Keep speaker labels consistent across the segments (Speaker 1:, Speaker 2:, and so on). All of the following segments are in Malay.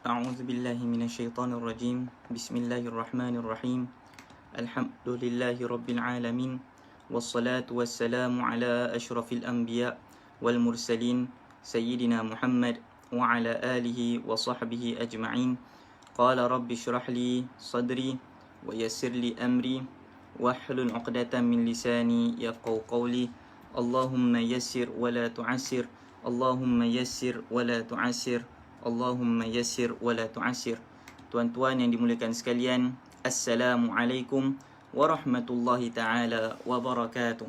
Speaker 1: أعوذ بالله من الشيطان الرجيم بسم الله الرحمن الرحيم الحمد لله رب العالمين والصلاة والسلام على أشرف الأنبياء والمرسلين سيدنا محمد وعلى آله وصحبه أجمعين قال رب اشرح لي صدري ويسر لي أمري واحلل عقدة من لساني يفقهوا قولي اللهم يسر ولا تعسر اللهم يسر ولا تعسر Allahumma yassir wa la tu'assir. Tuan-tuan yang dimuliakan sekalian, Assalamualaikum warahmatullahi ta'ala wabarakatuh.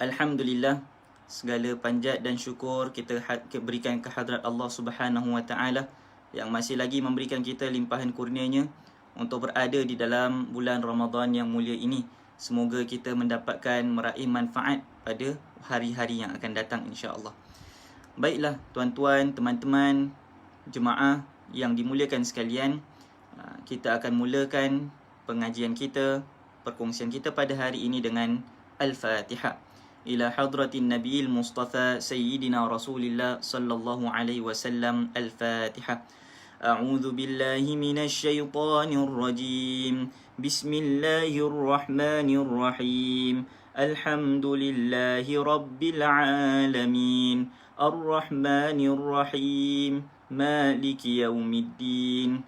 Speaker 1: Alhamdulillah, segala panjat dan syukur kita berikan kehadrat Allah Subhanahu wa ta'ala yang masih lagi memberikan kita limpahan kurnianya untuk berada di dalam bulan Ramadan yang mulia ini. Semoga kita mendapatkan meraih manfaat pada hari-hari yang akan datang insya-Allah. Baiklah tuan-tuan, teman-teman, jemaah yang dimuliakan sekalian, kita akan mulakan pengajian kita, perkongsian kita pada hari ini dengan Al-Fatihah. Ila hadratin Nabiyil Mustafa Sayyidina Rasulillah sallallahu alaihi wasallam. Al-Fatihah. A'udzu billahi minasy syaithanir rajim. Bismillahirrahmanirrahim. Alhamdulillahi rabbil alamin. الرحمن الرحيم مالك يوم الدين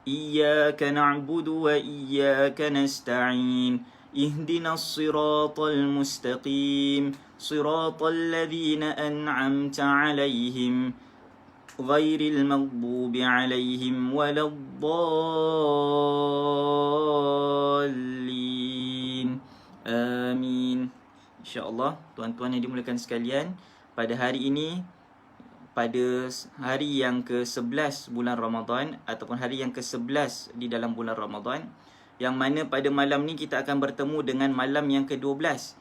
Speaker 1: إياك نعبد وإياك نستعين اهدنا الصراط المستقيم صراط الذين أنعمت عليهم غير المغضوب عليهم ولا الضالين آمين. InsyaAllah tuan-tuan yang dimuliakan sekalian, pada hari ini, pada hari yang ke-11 bulan Ramadan ataupun hari yang ke-11 di dalam bulan Ramadan, yang mana pada malam ni kita akan bertemu dengan malam yang ke-12.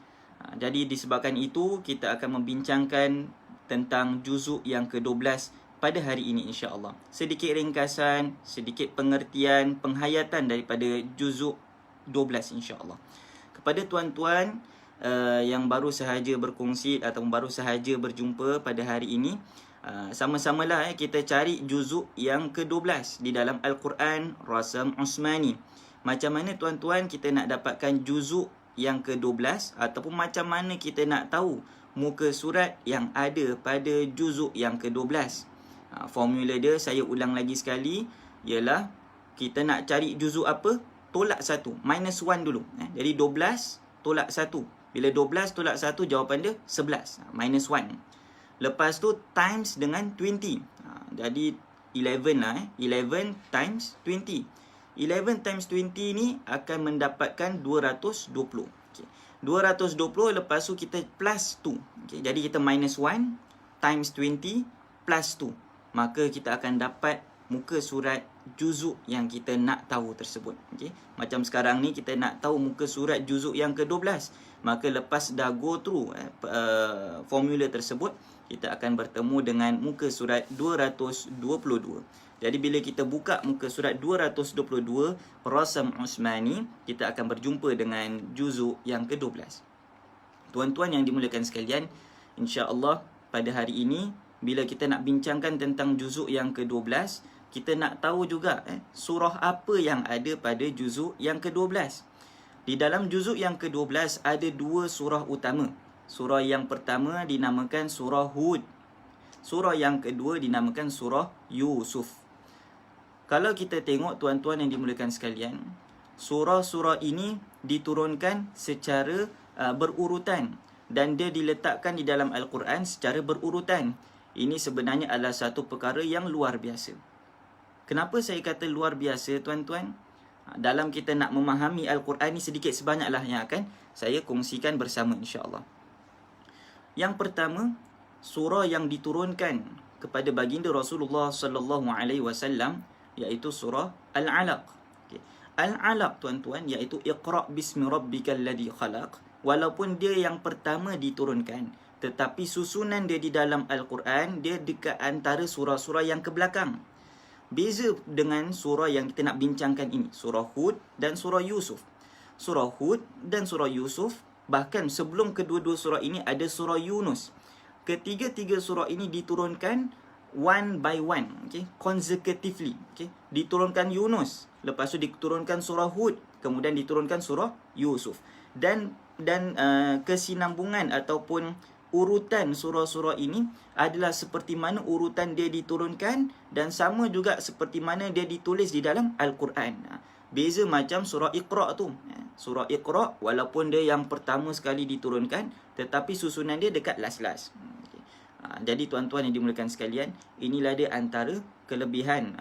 Speaker 1: Jadi disebabkan itu kita akan membincangkan tentang juzuk yang ke-12 pada hari ini insya-Allah. Sedikit ringkasan, sedikit pengertian, penghayatan daripada juzuk 12 insya-Allah. Kepada tuan-tuan yang baru sahaja berkongsi atau baru sahaja berjumpa pada hari ini, sama-samalah kita cari juzuk yang ke-12 di dalam Al-Quran Rasam Usmani. Macam mana tuan-tuan kita nak dapatkan juzuk yang ke-12 ataupun macam mana kita nak tahu muka surat yang ada pada juzuk yang ke-12? Formula dia saya ulang lagi sekali, ialah kita nak cari juzuk apa? Tolak 1, minus 1 dulu. Jadi 12 tolak 1. Bila 12 tolak 1, jawapan dia 11. Minus 1. Lepas tu times dengan 20. Jadi 11 lah. 11 times 20. 11 times 20 ni akan mendapatkan 220. Okay. 220 lepas tu kita plus 2. Okay. Jadi kita minus 1 times 20 plus 2. Maka kita akan dapat muka surat juzuk yang kita nak tahu tersebut. Okay. Macam sekarang ni kita nak tahu muka surat juzuk yang ke-12. Maka lepas dah go through formula tersebut, kita akan bertemu dengan muka surat 222. Jadi bila kita buka muka surat 222 Rasam Usmani, kita akan berjumpa dengan juzuk yang ke-12. Tuan-tuan yang dimuliakan sekalian, insya-Allah pada hari ini bila kita nak bincangkan tentang juzuk yang ke-12, kita nak tahu juga surah apa yang ada pada juzuk yang ke-12. Di dalam juzuk yang ke-12 ada dua surah utama. Surah yang pertama dinamakan surah Hud. Surah yang kedua dinamakan surah Yusuf. Kalau kita tengok tuan-tuan yang dimuliakan sekalian, surah-surah ini diturunkan secara berurutan dan dia diletakkan di dalam Al-Quran secara berurutan. Ini sebenarnya adalah satu perkara yang luar biasa. Kenapa saya kata luar biasa tuan-tuan? Dalam kita nak memahami Al-Quran ni sedikit sebanyaklah yang akan saya kongsikan bersama insya-Allah. Yang pertama, surah yang diturunkan kepada baginda Rasulullah sallallahu alaihi wasallam iaitu surah Al-Alaq. Okay. Al-Alaq tuan-tuan iaitu Iqra bismi rabbikal ladzi khalaq. Walaupun dia yang pertama diturunkan, tetapi susunan dia di dalam Al-Quran dia dekat antara surah-surah yang ke belakang. Beza dengan surah yang kita nak bincangkan ini, surah Hud dan surah Yusuf. Surah Hud dan surah Yusuf, bahkan sebelum kedua-dua surah ini ada surah Yunus. Ketiga-tiga surah ini diturunkan one by one, okay, consecutively, okay. Diturunkan Yunus, lepas tu diturunkan surah Hud, kemudian diturunkan surah Yusuf. Dan kesinambungan ataupun urutan surah-surah ini adalah seperti mana urutan dia diturunkan, dan sama juga seperti mana dia ditulis di dalam Al-Quran. Beza macam surah Iqra' tu. Surah Iqra' walaupun dia yang pertama sekali diturunkan, tetapi susunan dia dekat last-last. Jadi tuan-tuan yang dimuliakan sekalian, inilah dia antara kelebihan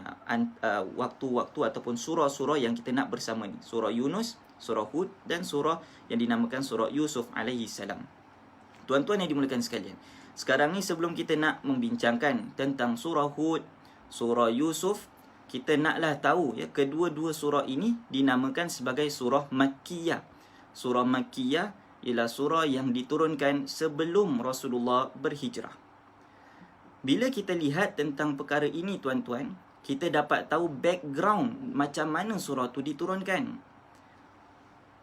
Speaker 1: waktu-waktu ataupun surah-surah yang kita nak bersama ni. Surah Yunus, surah Hud, dan surah yang dinamakan surah Yusuf alaihi salam. Tuan-tuan yang dimuliakan sekalian, sekarang ni sebelum kita nak membincangkan tentang surah Hud, surah Yusuf, kita naklah tahu ya, kedua-dua surah ini dinamakan sebagai surah Makkiyah. Surah Makkiyah ialah surah yang diturunkan sebelum Rasulullah berhijrah. Bila kita lihat tentang perkara ini tuan-tuan, kita dapat tahu background macam mana surah tu diturunkan.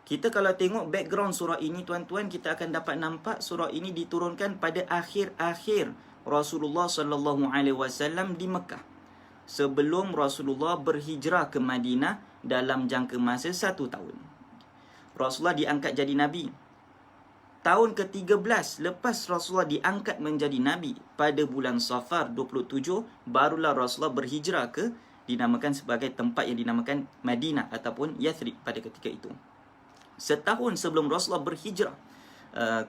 Speaker 1: Kita kalau tengok background surah ini tuan-tuan, kita akan dapat nampak surah ini diturunkan pada akhir-akhir Rasulullah sallallahu alaihi wasallam di Mekah, sebelum Rasulullah berhijrah ke Madinah dalam jangka masa 1 tahun. Rasulullah diangkat jadi Nabi. Tahun ke-13 lepas Rasulullah diangkat menjadi Nabi, pada bulan Safar 27, barulah Rasulullah berhijrah ke, dinamakan sebagai tempat yang dinamakan Madinah ataupun Yathrib pada ketika itu. Setahun sebelum Rasulullah berhijrah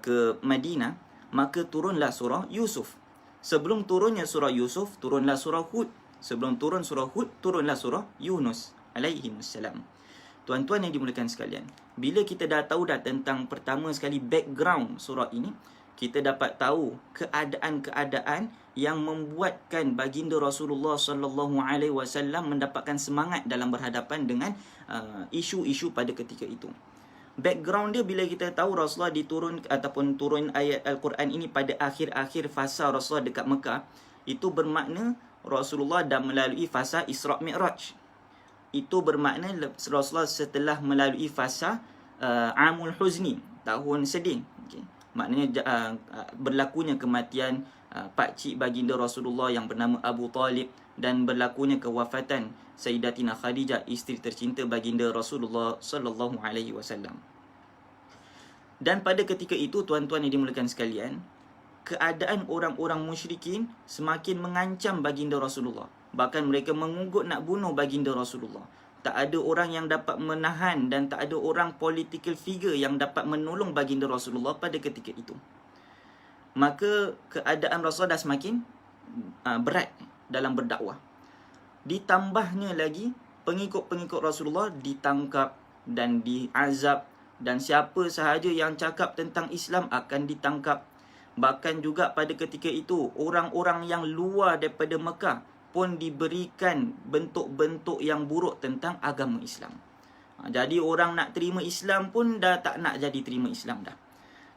Speaker 1: ke Madinah, maka turunlah surah Yusuf. Sebelum turunnya surah Yusuf, turunlah surah Hud. Sebelum turun surah Hud, turunlah surah Yunus alaihi wassalam. Tuan-tuan yang dimuliakan sekalian, bila kita dah tahu dah tentang pertama sekali background surah ini, kita dapat tahu keadaan-keadaan yang membuatkan baginda Rasulullah sallallahu alaihi wasallam mendapatkan semangat dalam berhadapan dengan isu-isu pada ketika itu. Background dia, bila kita tahu Rasulullah turun ayat Al-Quran ini pada akhir-akhir fasa Rasulullah dekat Mekah, itu bermakna Rasulullah dah melalui fasa Isra' Mi'raj. Itu bermakna Rasulullah setelah melalui fasa Amul Huzni, tahun sedih. Okay. Maknanya berlakunya kematian pakcik baginda Rasulullah yang bernama Abu Talib, dan berlakunya kewafatan Sayyidatina Khadijah, isteri tercinta baginda Rasulullah sallallahu alaihi wasallam. Dan pada ketika itu tuan-tuan yang dimuliakan sekalian, keadaan orang-orang musyrikin semakin mengancam baginda Rasulullah. Bahkan mereka mengugut nak bunuh baginda Rasulullah. Tak ada orang yang dapat menahan, dan tak ada orang political figure yang dapat menolong baginda Rasulullah pada ketika itu. Maka keadaan Rasulullah dah semakin berat dalam berdakwah. Ditambahnya lagi, pengikut-pengikut Rasulullah ditangkap dan diazab, dan siapa sahaja yang cakap tentang Islam akan ditangkap. Bahkan juga pada ketika itu, orang-orang yang luar daripada Mekah pun diberikan bentuk-bentuk yang buruk tentang agama Islam. Jadi orang nak terima Islam pun dah tak nak jadi terima Islam dah.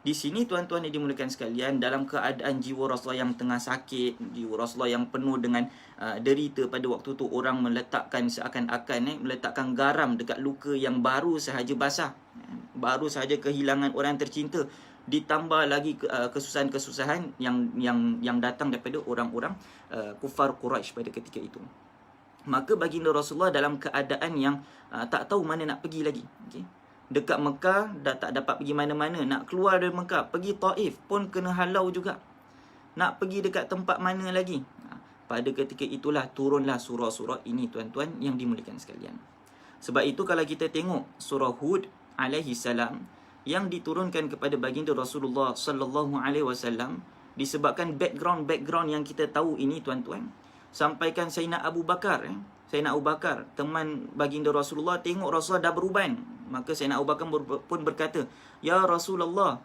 Speaker 1: Di sini tuan-tuan yang dimuliakan sekalian, dalam keadaan jiwa Rasulullah yang tengah sakit, jiwa Rasulullah yang penuh dengan derita pada waktu tu, orang meletakkan seakan-akan meletakkan garam dekat luka yang baru sahaja basah, baru sahaja kehilangan orang tercinta, ditambah lagi kesusahan-kesusahan yang datang daripada orang-orang kufar Quraisy pada ketika itu. Maka baginda Rasulullah dalam keadaan yang tak tahu mana nak pergi lagi. Okay? Dekat Mekah dah tak dapat pergi mana-mana. Nak keluar dari Mekah, pergi Taif pun kena halau juga. Nak pergi dekat tempat mana lagi? Pada ketika itulah turunlah surah-surah ini tuan-tuan yang dimuliakan sekalian. Sebab itu kalau kita tengok surah Hud alaihi salam yang diturunkan kepada baginda Rasulullah sallallahu alaihi wasallam, disebabkan background yang kita tahu ini tuan-tuan, sampaikan Sayyidina Abu Bakar, Sayyidina Abu Bakar, teman baginda Rasulullah, tengok Rasulullah dah beruban. Maka Sayyidina Abu Bakar pun berkata, "Ya Rasulullah,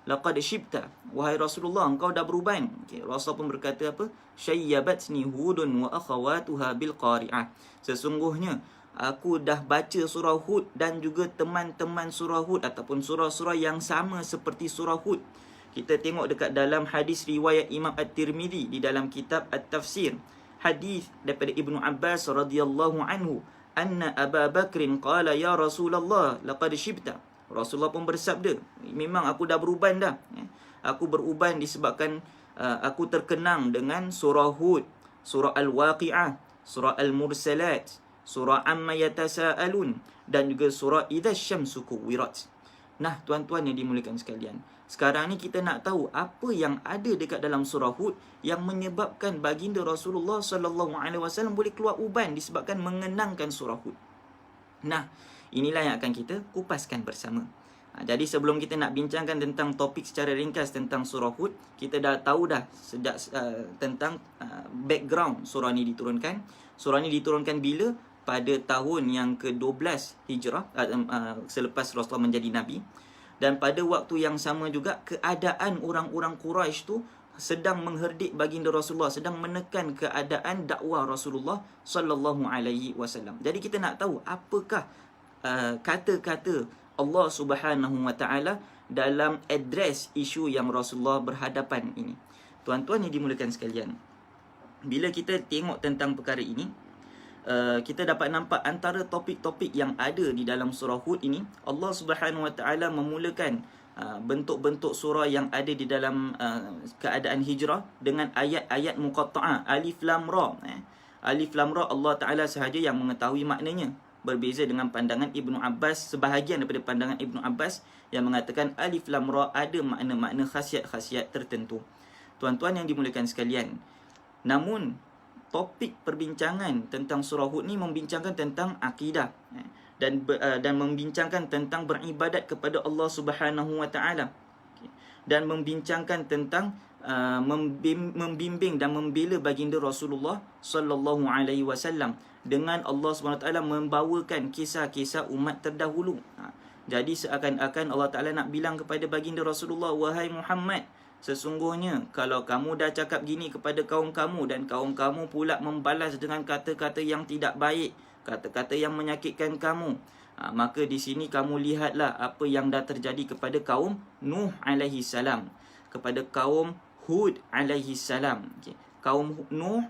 Speaker 1: laqad shibta." Wahai Rasulullah, engkau dah beruban. Okay, Rasulullah pun berkata apa? "Syayyabatni Hudun wa akhawatuha bil qari'ah." Sesungguhnya aku dah baca surah Hud dan juga teman-teman surah Hud ataupun surah-surah yang sama seperti surah Hud. Kita tengok dekat dalam hadis riwayat Imam At-Tirmidzi di dalam kitab At-Tafsir. Hadis daripada Ibnu Abbas radhiyallahu anhu, anna Abu Bakrin qala ya Rasulullah laqad shibta. Rasulullah pun bersabda, memang aku dah beruban dah. Aku beruban disebabkan aku terkenang dengan surah Hud, surah Al-Waqi'ah, surah Al-Mursalat, surah Amma Yatasa'alun, dan juga surah Idza Syamsu Kuwirat. Nah, tuan-tuan yang dimuliakan sekalian, sekarang ni kita nak tahu apa yang ada dekat dalam surah Hud yang menyebabkan baginda Rasulullah sallallahu alaihi wasallam boleh keluar uban disebabkan mengenangkan surah Hud. Nah, inilah yang akan kita kupaskan bersama. Jadi sebelum kita nak bincangkan tentang topik secara ringkas tentang surah Hud, kita dah tahu dah sejak tentang background surah ni diturunkan. Surah ni diturunkan bila? Pada tahun yang ke-12 Hijrah, selepas Rasulullah menjadi Nabi. Dan pada waktu yang sama juga, keadaan orang-orang Quraisy tu sedang mengherdik baginda Rasulullah, sedang menekan keadaan dakwah Rasulullah sallallahu alaihi wasallam. Jadi kita nak tahu apakah kata-kata Allah Subhanahu wa taala dalam address isu yang Rasulullah berhadapan ini. Tuan-tuan yang dimuliakan sekalian, bila kita tengok tentang perkara ini, kita dapat nampak antara topik-topik yang ada di dalam surah Hud ini, Allah Subhanahu wa taala memulakan bentuk-bentuk surah yang ada di dalam keadaan hijrah dengan ayat-ayat muqatta'ah, alif lam ra. Alif lam ra Allah taala sahaja yang mengetahui maknanya. Berbeza dengan pandangan Ibnu Abbas, sebahagian daripada pandangan Ibnu Abbas yang mengatakan alif lam ra ada makna-makna khasiat-khasiat tertentu. Tuan-tuan yang dimuliakan sekalian, namun topik perbincangan tentang surah Hud ni membincangkan tentang akidah dan membincangkan tentang beribadat kepada Allah Subhanahu wa taala, dan membincangkan tentang membimbing dan membela baginda Rasulullah sallallahu alaihi wasallam dengan Allah Subhanahu wa taala membawakan kisah-kisah umat terdahulu. Jadi seakan-akan Allah Taala nak bilang kepada baginda Rasulullah, wahai Muhammad, sesungguhnya kalau kamu dah cakap gini kepada kaum kamu dan kaum kamu pula membalas dengan kata-kata yang tidak baik, kata-kata yang menyakitkan kamu, maka di sini kamu lihatlah apa yang dah terjadi kepada kaum Nuh alaihi salam, kepada kaum Hud alaihi salam. Kaum Nuh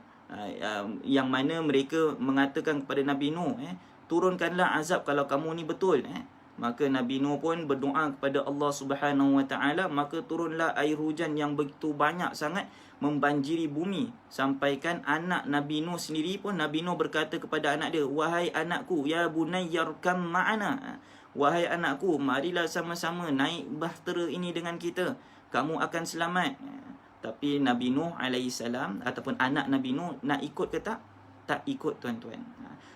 Speaker 1: yang mana mereka mengatakan kepada Nabi Nuh, turunkanlah azab kalau kamu ni betul. Maka Nabi Nuh pun berdoa kepada Allah Subhanahu wa taala, maka turunlah air hujan yang begitu banyak sangat membanjiri bumi, sampaikan anak Nabi Nuh sendiri pun, Nabi Nuh berkata kepada anak dia, wahai anakku, ya bunayyarkam ma'ana, wahai anakku, marilah sama-sama naik bahtera ini dengan kita, kamu akan selamat. Tapi Nabi Nuh alaihissalam ataupun anak Nabi Nuh nak ikut ke tak? Tak ikut, tuan-tuan.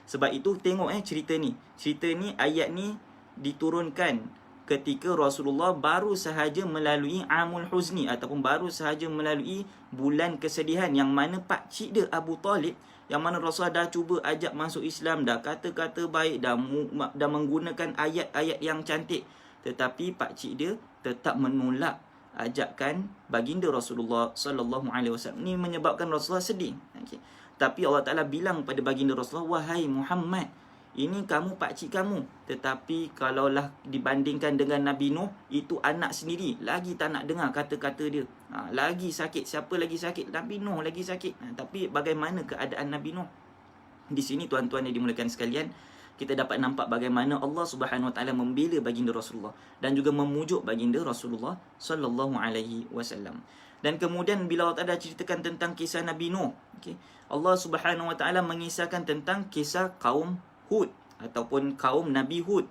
Speaker 1: Sebab itu tengok cerita ni. Cerita ni, ayat ni diturunkan ketika Rasulullah baru sahaja melalui Amul Huzni ataupun baru sahaja melalui bulan kesedihan, yang mana pakcik dia Abu Talib, yang mana Rasulullah dah cuba ajak masuk Islam, dah kata-kata baik, dah menggunakan ayat-ayat yang cantik, tetapi pakcik dia tetap menolak ajakan baginda Rasulullah sallallahu alaihi wasallam. Ini menyebabkan Rasulullah sedih. Tapi Allah Taala bilang pada baginda Rasulullah, wahai Muhammad, ini kamu pakcik kamu, tetapi kalaulah dibandingkan dengan Nabi Nuh, itu anak sendiri, lagi tak nak dengar kata-kata dia. Lagi sakit. Siapa lagi sakit? Nabi Nuh lagi sakit. Tapi bagaimana keadaan Nabi Nuh? Di sini tuan-tuan yang dimuliakan sekalian, kita dapat nampak bagaimana Allah Subhanahu wa taala membela baginda Rasulullah dan juga memujuk baginda Rasulullah sallallahu alaihi wasallam. Dan kemudian bila Allah Taala ceritakan tentang kisah Nabi Nuh, Allah Subhanahu wa taala mengisahkan tentang kisah kaum Hud ataupun kaum Nabi Hud.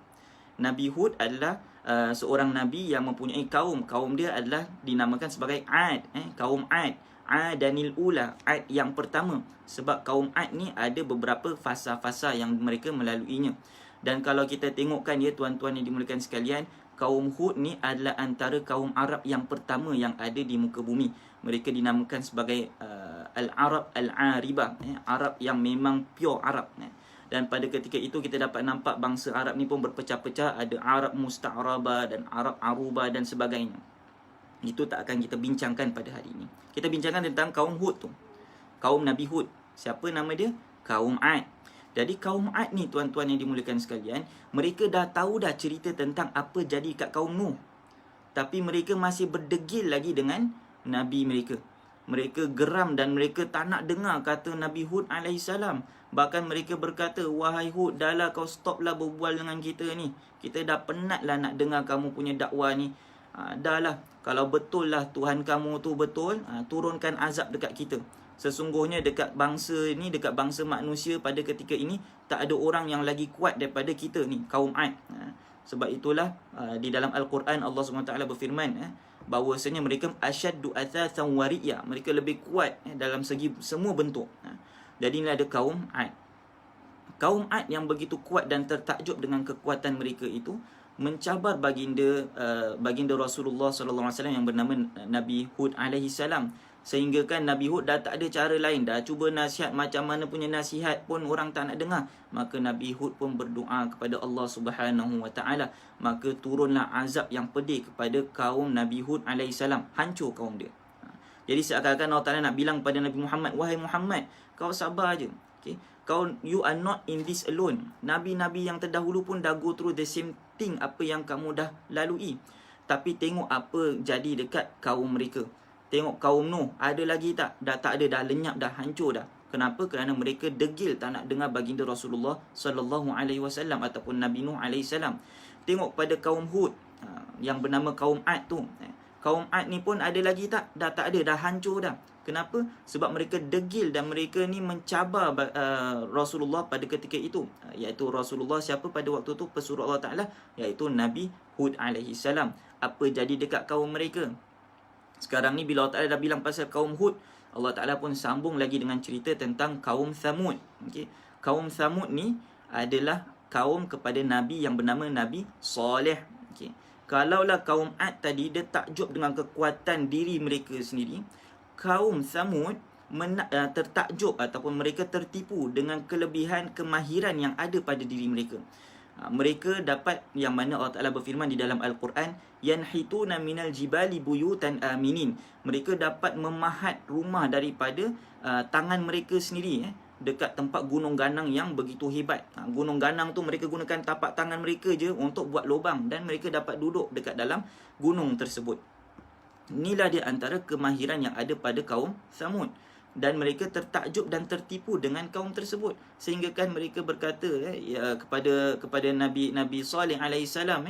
Speaker 1: Nabi Hud adalah seorang nabi yang mempunyai kaum. Kaum dia adalah dinamakan sebagai Ad, kaum Ad. Adanil ula, Ad yang pertama. Sebab kaum Ad ni ada beberapa fasa-fasa yang mereka melaluinya. Dan kalau kita tengokkan tuan-tuan yang dimuliakan sekalian, kaum Hud ni adalah antara kaum Arab yang pertama yang ada di muka bumi. Mereka dinamakan sebagai Al-Arab Al-Aribah, Arab yang memang pure Arab. Dan pada ketika itu kita dapat nampak bangsa Arab ni pun berpecah-pecah, ada Arab Musta'rabah dan Arab Arubah dan sebagainya. Itu tak akan kita bincangkan pada hari ini. Kita bincangkan tentang kaum Hud tu, kaum Nabi Hud. Siapa nama dia? Kaum Ad. Jadi kaum Ad ni tuan-tuan yang dimuliakan sekalian, mereka dah tahu dah cerita tentang apa jadi kat kaum Nuh, tapi mereka masih berdegil lagi dengan Nabi mereka. Mereka geram dan mereka tak nak dengar kata Nabi Hud alaihissalam. Bahkan mereka berkata, wahai Hud, dahlah kau stoplah berbual dengan kita ni. Kita dah penat lah nak dengar kamu punya dakwah ni. Dah lah, kalau betul lah Tuhan kamu tu betul, turunkan azab dekat kita. Sesungguhnya dekat bangsa ni, dekat bangsa manusia pada ketika ini, tak ada orang yang lagi kuat daripada kita ni, kaum Ad. Sebab itulah di dalam Al-Quran Allah SWT berfirman bahawasanya mereka asyaddu athathan wa ri'ya, mereka lebih kuat dalam segi semua bentuk. Jadi ini ada kaum Ad. Kaum Ad yang begitu kuat dan tertakjub dengan kekuatan mereka itu mencabar baginda Rasulullah sallallahu alaihi wasallam yang bernama Nabi Hud alaihi salam. Sehingga kan Nabi Hud dah tak ada cara lain, dah cuba nasihat macam mana punya nasihat pun orang tak nak dengar. Maka Nabi Hud pun berdoa kepada Allah Subhanahu wa taala, maka turunlah azab yang pedih kepada kaum Nabi Hud alaihi salam, hancur kaum dia. Jadi seakan-akan Allah Taala nak bilang kepada Nabi Muhammad, wahai Muhammad, kau sabar aje. Okey, you are not in this alone. Nabi-nabi yang terdahulu pun dah go through the same thing apa yang kamu dah lalui. Tapi tengok apa jadi dekat kaum mereka. Tengok kaum Nuh, ada lagi tak? Dah tak ada, dah lenyap, dah hancur dah. Kenapa? Kerana mereka degil tak nak dengar baginda Rasulullah sallallahu alaihi wasallam ataupun Nabi Nuh alaihi salam. Tengok pada kaum Hud yang bernama kaum Ad tu. Kaum Ad ni pun ada lagi tak? Dah tak ada, dah hancur dah. Kenapa? Sebab mereka degil dan mereka ni mencabar Rasulullah pada ketika itu. Iaitu Rasulullah siapa pada waktu tu? Pesuruh Allah Ta'ala, iaitu Nabi Hud alaihi salam. Apa jadi dekat kaum mereka? Sekarang ni bila Allah Ta'ala dah bilang pasal kaum Hud, Allah Ta'ala pun sambung lagi dengan cerita tentang kaum Thamud. Okay. Kaum Thamud ni adalah kaum kepada Nabi yang bernama Nabi Saleh. Okay. Kalaulah kaum Ad tadi dia takjub dengan kekuatan diri mereka sendiri, kaum Thamud tertakjub ataupun mereka tertipu dengan kelebihan kemahiran yang ada pada diri mereka. Mereka dapat, yang mana Allah Ta'ala berfirman di dalam Al-Quran, yanhituna minal jibali buyutan aminin. Mereka dapat memahat rumah daripada tangan mereka sendiri dekat tempat gunung ganang yang begitu hebat. Gunung ganang tu mereka gunakan tapak tangan mereka je untuk buat lubang dan mereka dapat duduk dekat dalam gunung tersebut. Inilah dia antara kemahiran yang ada pada kaum Thamud. Dan mereka tertakjub dan tertipu dengan kaum tersebut, sehingga kan mereka berkata kepada Nabi Saleh alaihi salam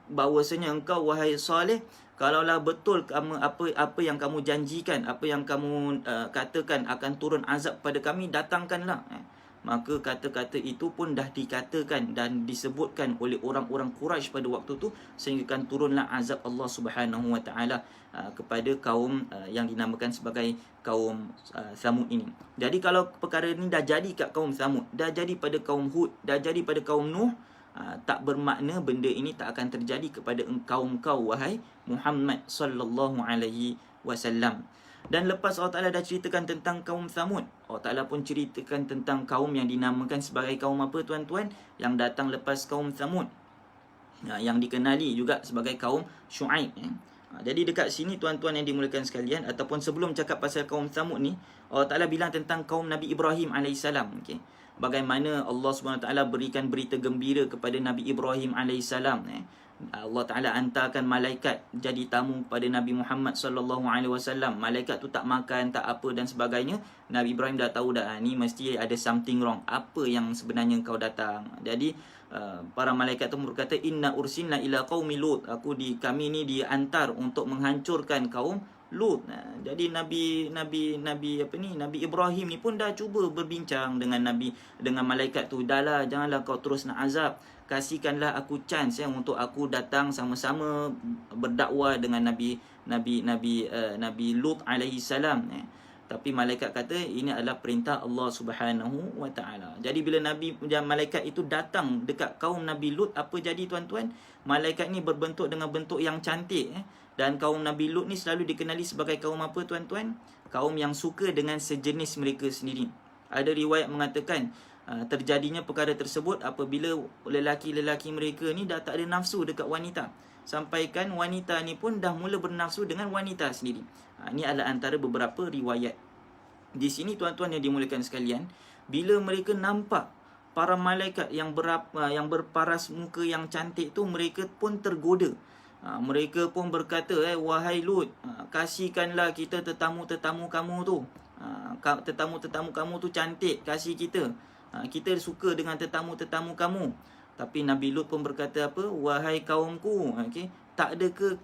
Speaker 1: bahawasanya engkau wahai Saleh, kalaulah betul kamu apa yang kamu janjikan, apa yang kamu katakan akan turun azab pada kami, datangkanlah. Maka kata-kata itu pun dah dikatakan dan disebutkan oleh orang-orang Quraisy pada waktu tu, sehingga kan turunlah azab Allah Subhanahu wa taala kepada kaum yang dinamakan sebagai kaum Thamud ini. Jadi kalau perkara ini dah jadi kat kaum Thamud, dah jadi pada kaum Hud, dah jadi pada kaum Nuh, tak bermakna benda ini tak akan terjadi kepada engkau wahai Muhammad sallallahu alaihi wasallam. Dan lepas Allah Ta'ala dah ceritakan tentang kaum Thamud, Allah Ta'ala pun ceritakan tentang kaum yang dinamakan sebagai kaum apa tuan-tuan, yang datang lepas kaum Thamud, yang dikenali juga sebagai kaum Syuaib. Jadi dekat sini tuan-tuan yang dimuliakan sekalian, ataupun sebelum cakap pasal kaum Thamud ni, Allah Ta'ala bilang tentang kaum Nabi Ibrahim AS. Okay. Bagaimana Allah SWT berikan berita gembira kepada Nabi Ibrahim AS. Allah Ta'ala hantarkan malaikat jadi tamu pada Nabi Muhammad SAW. Malaikat tu tak makan, tak apa dan sebagainya. Nabi Ibrahim dah tahu dah, ni mesti ada something wrong. Apa yang sebenarnya kau datang? Jadi para malaikat tu berkata, inna ursilna ila qaumi Lut. Kami ni dihantar untuk menghancurkan kaum Lut. Jadi Nabi Ibrahim ni pun dah cuba berbincang dengan malaikat tu. Dahlah, janganlah kau terus nak azab. Kasihkanlah aku chance untuk aku datang sama-sama berdakwah dengan Nabi Lut alaihi salam. Tapi malaikat kata ini adalah perintah Allah Subhanahu wa taala. Jadi bila malaikat itu datang dekat kaum Nabi Lut, apa jadi tuan-tuan? Malaikat ni berbentuk dengan bentuk yang cantik. Dan kaum Nabi Lut ni selalu dikenali sebagai kaum apa tuan-tuan? Kaum yang suka dengan sejenis mereka sendiri. Ada riwayat mengatakan terjadinya perkara tersebut apabila lelaki-lelaki mereka ni dah tak ada nafsu dekat wanita, sampaikan wanita ni pun dah mula bernafsu dengan wanita sendiri. Ini adalah antara beberapa riwayat. Di sini tuan-tuan yang dimuliakan sekalian, bila mereka nampak para malaikat yang berparas muka yang cantik tu, mereka pun tergoda. Mereka pun berkata, wahai Lut, kasihkanlah kita tetamu-tetamu kamu tu. Tetamu-tetamu kamu tu cantik, kasih kita. Kita suka dengan tetamu-tetamu kamu. Tapi Nabi Lut pun berkata apa? Wahai kaumku, Tak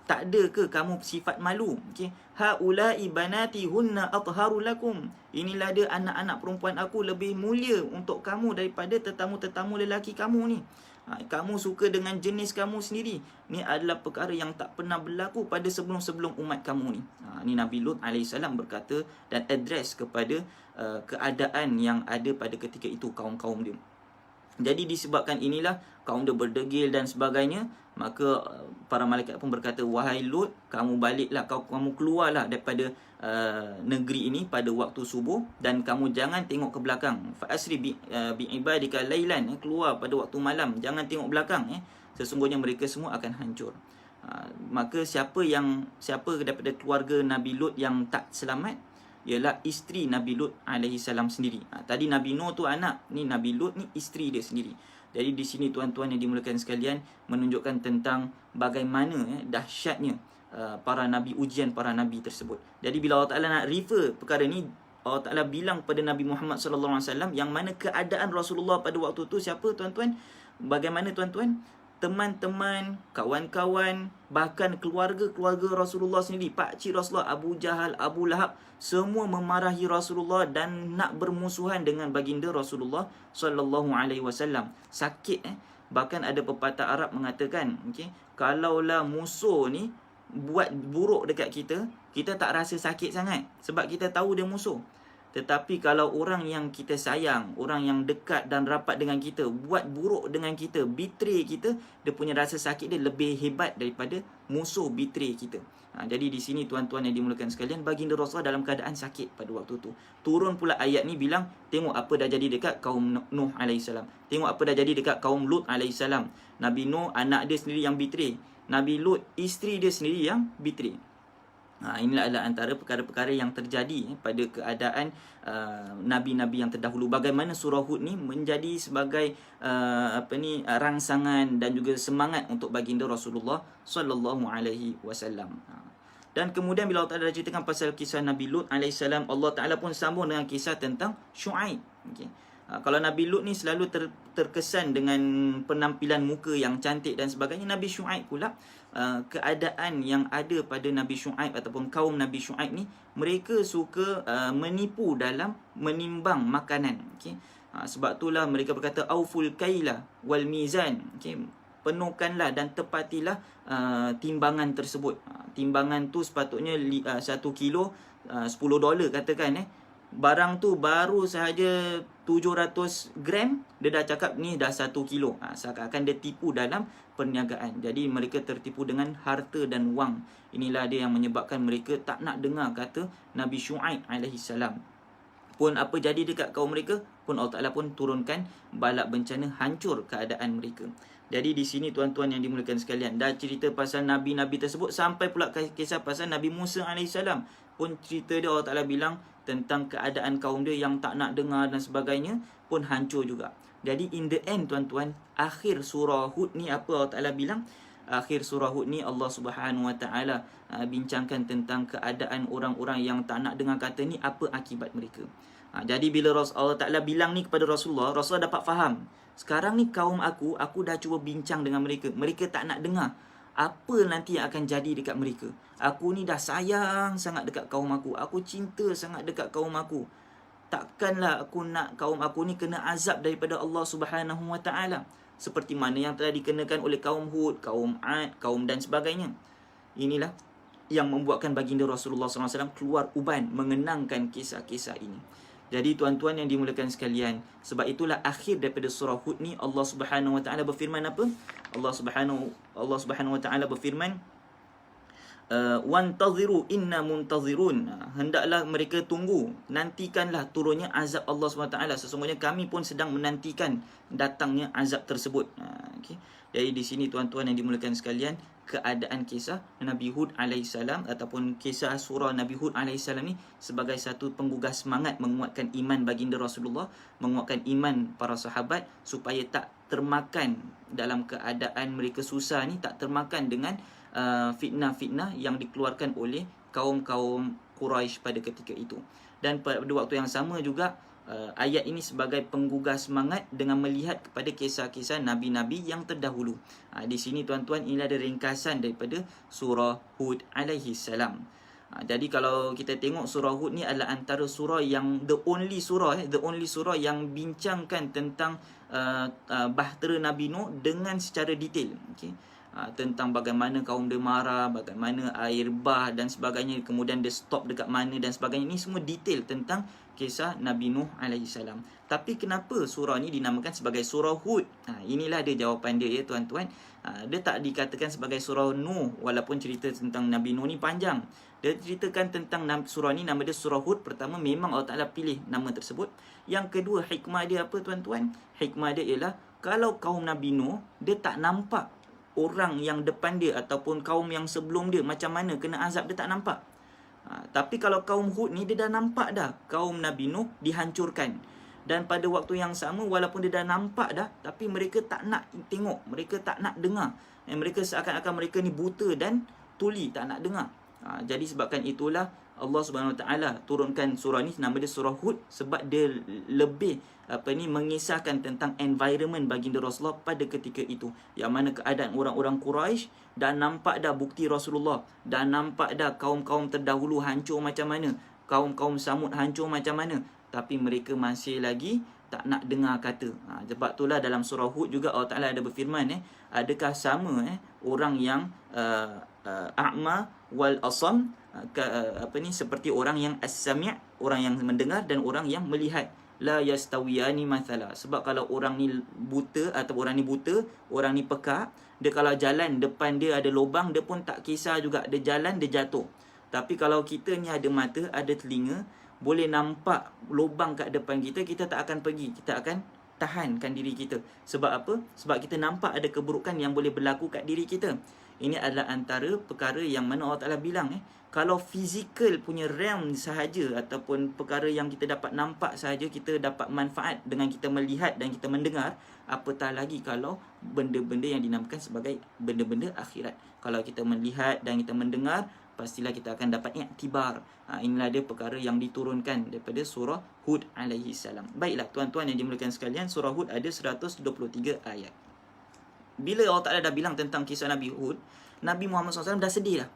Speaker 1: ada ke kamu sifat malu? Okey. Haula'i banati hunna atharu lakum. Inilah dia anak-anak perempuan aku lebih mulia untuk kamu daripada tetamu-tetamu lelaki kamu ni. Kamu suka dengan jenis kamu sendiri. Ni adalah perkara yang tak pernah berlaku pada sebelum-sebelum umat kamu ni. Ni Nabi Lut AS berkata dan address kepada keadaan yang ada pada ketika itu kaum-kaum dia. Jadi disebabkan inilah kaum dia berdegil dan sebagainya, maka para malaikat pun berkata, wahai Lut, kamu baliklah, kamu keluarlah daripada negeri ini pada waktu subuh dan kamu jangan tengok ke belakang. Fa asri bi ibadika lailan, keluar pada waktu malam, jangan tengok belakang, sesungguhnya mereka semua akan hancur. Maka siapa daripada keluarga Nabi Lut yang tak selamat? Ialah isteri Nabi Lut AS sendiri. Tadi Nabi Nuh tu anak, ni Nabi Lut ni isteri dia sendiri. Jadi di sini tuan-tuan yang dimuliakan sekalian, menunjukkan tentang bagaimana dahsyatnya para nabi, ujian para nabi tersebut. Jadi bila Allah Ta'ala nak refer perkara ni, Allah Ta'ala bilang pada Nabi Muhammad SAW, yang mana keadaan Rasulullah pada waktu tu siapa tuan-tuan? Bagaimana tuan-tuan? Teman-teman, kawan-kawan, bahkan keluarga Rasulullah sendiri, pakcik Rasulullah, Abu Jahal, Abu Lahab, semua memarahi Rasulullah dan nak bermusuhan dengan baginda Rasulullah SAW. Sakit Bahkan ada pepatah Arab mengatakan, kalaulah musuh ni buat buruk dekat kita, kita tak rasa sakit sangat sebab kita tahu dia musuh. Tetapi kalau orang yang kita sayang, orang yang dekat dan rapat dengan kita, buat buruk dengan kita, betray kita, dia punya rasa sakit dia lebih hebat daripada musuh betray kita. Jadi di sini tuan-tuan yang dimuliakan sekalian, baginda Rasulullah dalam keadaan sakit pada waktu tu. Turun pula ayat ni bilang, tengok apa dah jadi dekat kaum Nuh AS. Tengok apa dah jadi dekat kaum Lut AS. Nabi Nuh, anak dia sendiri yang betray. Nabi Lut, isteri dia sendiri yang betray. Inilah adalah antara perkara-perkara yang terjadi pada keadaan nabi-nabi yang terdahulu. Bagaimana surah Hud ni menjadi sebagai rangsangan dan juga semangat untuk baginda Rasulullah sallallahu alaihi wasallam. Dan kemudian bila Allah Taala ceritakan pasal kisah Nabi Lut AS, Allah Taala pun sambung dengan kisah tentang Syuaib. Kalau Nabi Lut ni selalu terkesan dengan penampilan muka yang cantik dan sebagainya, Nabi Syuaib pula keadaan yang ada pada Nabi Syuaib ataupun kaum Nabi Syuaib ni, mereka suka menipu dalam menimbang makanan. Sebab itulah mereka berkata auful kaila wal mizan. Penuhkanlah dan tepatilah timbangan tersebut. Timbangan tu sepatutnya 1 kilo $10 katakan. Barang tu baru sahaja 700 gram, dia dah cakap ni dah 1 kilo. Seakan-akan dia tipu dalam perniagaan. Jadi mereka tertipu dengan harta dan wang. Inilah dia yang menyebabkan mereka tak nak dengar kata Nabi Syuaib AS. Pun apa jadi dekat kaum mereka, pun Allah Ta'ala pun turunkan balak bencana, hancur keadaan mereka. Jadi di sini tuan-tuan yang dimuliakan sekalian, dah cerita pasal nabi-nabi tersebut, sampai pula kisah pasal Nabi Musa AS. Pun cerita dia, Allah Ta'ala bilang tentang keadaan kaum dia yang tak nak dengar dan sebagainya, pun hancur juga. Jadi in the end tuan-tuan, akhir surah Hud ni apa Allah Ta'ala bilang? Akhir surah Hud ni Allah Subhanahu Wa Ta'ala bincangkan tentang keadaan orang-orang yang tak nak dengar kata ni, apa akibat mereka. Jadi bila Allah Ta'ala bilang ni kepada Rasulullah dapat faham. Sekarang ni kaum aku dah cuba bincang dengan mereka. Mereka tak nak dengar. Apa nanti yang akan jadi dekat mereka. Aku ni dah sayang sangat dekat kaum aku. Aku cinta sangat dekat kaum aku. Takkanlah aku nak kaum aku ni kena azab daripada Allah Subhanahu Wa Ta'ala. Seperti mana yang telah dikenakan oleh kaum Hud, kaum Ad, kaum dan sebagainya. Inilah yang membuatkan baginda Rasulullah SAW keluar uban mengenangkan kisah-kisah ini. Jadi tuan-tuan yang dimuliakan sekalian, sebab itulah akhir daripada surah Hud ni Allah Subhanahu Wa Ta'ala berfirman apa? Allah Subhanahu Wa Ta'ala berfirman, "Wantaziru inna muntazirun." Hendaklah mereka tunggu, nantikanlah turunnya azab Allah Subhanahu Wa Ta'ala. Sesungguhnya kami pun sedang menantikan datangnya azab tersebut. Jadi di sini tuan-tuan yang dimuliakan sekalian, keadaan kisah Nabi Hud alaihissalam ataupun kisah surah Nabi Hud alaihissalam ni sebagai satu penggugah semangat menguatkan iman baginda Rasulullah, menguatkan iman para sahabat supaya tak termakan dalam keadaan mereka susah ni, tak termakan dengan fitnah-fitnah yang dikeluarkan oleh kaum-kaum Quraisy pada ketika itu. Dan pada waktu yang sama juga ayat ini sebagai penggugah semangat dengan melihat kepada kisah-kisah Nabi-Nabi yang terdahulu. Di sini tuan-tuan, ini ada ringkasan daripada surah Hud alaihi salam. Jadi kalau kita tengok surah Hud ni adalah antara surah yang the only surah yang bincangkan tentang bahtera Nabi Nuh dengan secara detail. Okey. Tentang bagaimana kaum dia marah, bagaimana air bah dan sebagainya, kemudian dia stop dekat mana dan sebagainya. Ini semua detail tentang kisah Nabi Nuh alaihi salam. Tapi kenapa surah ni dinamakan sebagai surah Hud? Inilah dia jawapan dia, ya tuan-tuan. Dia tak dikatakan sebagai surah Nuh walaupun cerita tentang Nabi Nuh ni panjang. Dia ceritakan tentang surah ni, nama dia surah Hud. Pertama, memang Allah Ta'ala pilih nama tersebut. Yang kedua, hikmah dia apa tuan-tuan? Hikmah dia ialah kalau kaum Nabi Nuh, dia tak nampak orang yang depan dia ataupun kaum yang sebelum dia macam mana kena azab, dia tak nampak. Tapi kalau kaum Hud ni, dia dah nampak dah kaum Nabi Nuh dihancurkan. Dan pada waktu yang sama, walaupun dia dah nampak dah, tapi mereka tak nak tengok, mereka tak nak dengar. Mereka seakan-akan mereka ni buta dan tuli, tak nak dengar. Jadi sebabkan itulah Allah Subhanahu Wa Taala turunkan surah ni, nama dia surah Hud, sebab dia lebih mengisahkan tentang environment baginda Rasulullah pada ketika itu, yang mana keadaan orang-orang Quraisy dah nampak dah bukti Rasulullah, dah nampak dah kaum-kaum terdahulu hancur macam mana, kaum-kaum Samud hancur macam mana, tapi mereka masih lagi tak nak dengar kata. Sebab itulah dalam surah Hud juga Allah Taala ada berfirman, adakah sama orang yang a'ma wal asam, seperti orang yang as-sami', orang yang mendengar, dan orang yang melihat. La yastawiyani mathala. Sebab kalau orang ni buta atau orang ni buta, orang ni pekak, dia kalau jalan depan dia ada lubang, dia pun tak kisah juga, dia jalan, dia jatuh. Tapi kalau kita ni ada mata, ada telinga, boleh nampak lubang kat depan kita, kita tak akan pergi, kita akan tahankan diri kita. Sebab apa? Sebab kita nampak ada keburukan yang boleh berlaku kat diri kita. Ini adalah antara perkara yang mana Allah Ta'ala bilang, kalau fizikal punya realm sahaja ataupun perkara yang kita dapat nampak sahaja, kita dapat manfaat dengan kita melihat dan kita mendengar, apatah lagi kalau benda-benda yang dinamakan sebagai benda-benda akhirat. Kalau kita melihat dan kita mendengar, pastilah kita akan dapat iktibar. Inilah dia perkara yang diturunkan daripada surah Hud alaihi salam. Baiklah tuan-tuan yang dimuliakan sekalian, surah Hud ada 123 ayat. Bila Allah Ta'ala dah bilang tentang kisah Nabi Hud, Nabi Muhammad SAW dah sedih dah.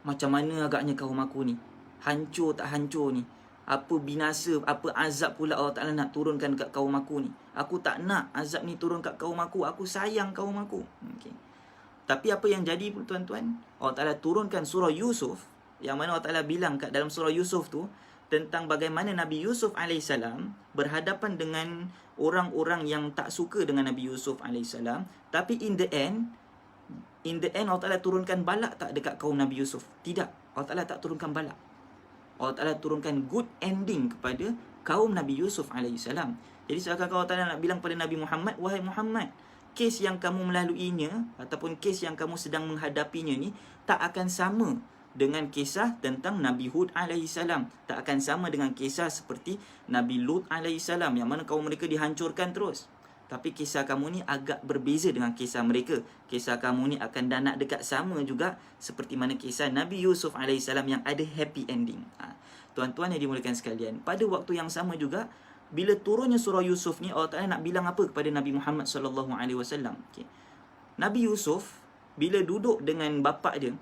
Speaker 1: Macam mana agaknya kaum aku ni? Hancur tak hancur ni? Apa binasa, apa azab pula Allah Ta'ala nak turunkan kat kaum aku ni? Aku tak nak azab ni turun kat kaum aku. Aku sayang kaum aku. Okay. Tapi apa yang jadi tuan-tuan? Allah Ta'ala turunkan surah Yusuf, yang mana Allah Ta'ala bilang kat dalam surah Yusuf tu tentang bagaimana Nabi Yusuf AS berhadapan dengan orang-orang yang tak suka dengan Nabi Yusuf AS. Tapi in the end Allah Ta'ala turunkan balak tak dekat kaum Nabi Yusuf? Tidak, Allah Ta'ala tak turunkan balak. Allah Ta'ala turunkan good ending kepada kaum Nabi Yusuf AS. Jadi seakan Allah Ta'ala nak bilang pada Nabi Muhammad, wahai Muhammad, kes yang kamu melaluinya ataupun kes yang kamu sedang menghadapinya ni tak akan sama dengan kisah tentang Nabi Hud AS. Tak akan sama dengan kisah seperti Nabi Lut AS, yang mana kaum mereka dihancurkan terus. Tapi kisah kamu ni agak berbeza dengan kisah mereka. Kisah kamu ni akan dah nak dekat sama juga seperti mana kisah Nabi Yusuf AS yang ada happy ending. Tuan-tuan yang dimuliakan sekalian, pada waktu yang sama juga, bila turunnya surah Yusuf ni, Allah Ta'ala nak bilang apa kepada Nabi Muhammad SAW? Okay. Nabi Yusuf bila duduk dengan bapa dia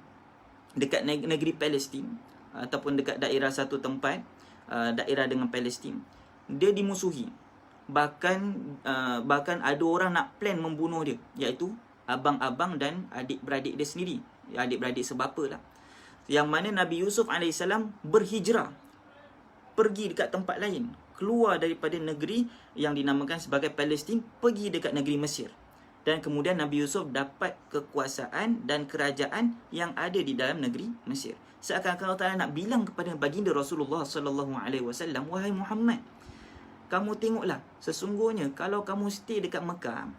Speaker 1: dekat negeri Palestin ataupun dekat daerah satu tempat, daerah dengan Palestin, dia dimusuhi. Bahkan ada orang nak plan membunuh dia, iaitu abang-abang dan adik-beradik dia sendiri, adik-beradik sebapa lah. Yang mana Nabi Yusuf AS berhijrah, pergi dekat tempat lain, keluar daripada negeri yang dinamakan sebagai Palestin, pergi dekat negeri Mesir. Dan kemudian Nabi Yusuf dapat kekuasaan dan kerajaan yang ada di dalam negeri Mesir. Seakan-akan Allah Ta'ala nak bilang kepada baginda Rasulullah SAW, wahai Muhammad, kamu tengoklah, sesungguhnya kalau kamu stay dekat Mekah,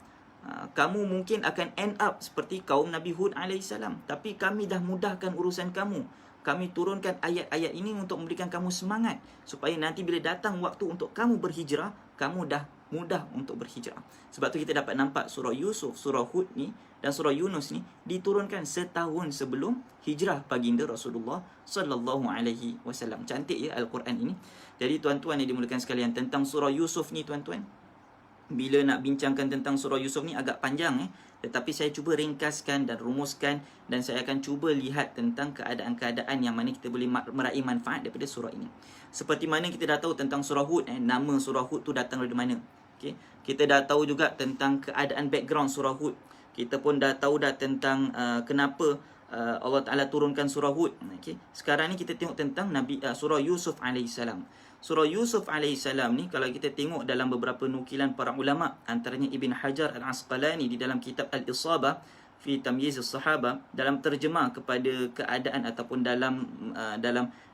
Speaker 1: kamu mungkin akan end up seperti kaum Nabi Hud AS. Tapi kami dah mudahkan urusan kamu. Kami turunkan ayat-ayat ini untuk memberikan kamu semangat, supaya nanti bila datang waktu untuk kamu berhijrah, kamu dah mudah untuk berhijrah. Sebab tu kita dapat nampak surah Yusuf, surah Hud ni dan surah Yunus ni diturunkan setahun sebelum hijrah baginda Rasulullah sallallahu alaihi wasallam. Cantik ya Al-Quran ini. Jadi tuan-tuan yang dimuliakan sekalian, tentang surah Yusuf ni tuan-tuan, bila nak bincangkan tentang surah Yusuf ni agak panjang tetapi saya cuba ringkaskan dan rumuskan, dan saya akan cuba lihat tentang keadaan-keadaan yang mana kita boleh meraih manfaat daripada surah ini. Seperti mana kita dah tahu tentang surah Hud, nama surah Hud tu datang dari mana. Okay. Kita dah tahu juga tentang keadaan background surah Hud. Kita pun dah tahu dah tentang kenapa Allah Ta'ala turunkan surah Hud. Okay. Sekarang ni kita tengok tentang surah Yusuf AS. Surah Yusuf AS ni kalau kita tengok dalam beberapa nukilan para ulama, antaranya Ibn Hajar Al-Asqalani di dalam kitab Al-Isabah fi Tamyiz As-Sahaba, dalam terjemah kepada keadaan ataupun dalam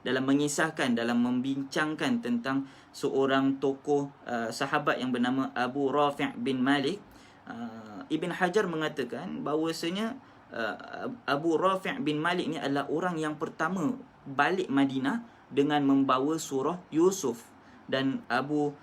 Speaker 1: mengisahkan, dalam membincangkan tentang seorang tokoh sahabat yang bernama Abu Rafi' bin Malik, Ibn Hajar mengatakan bahawasanya Abu Rafi' bin Malik ni adalah orang yang pertama balik Madinah dengan membawa surah Yusuf. Dan Abu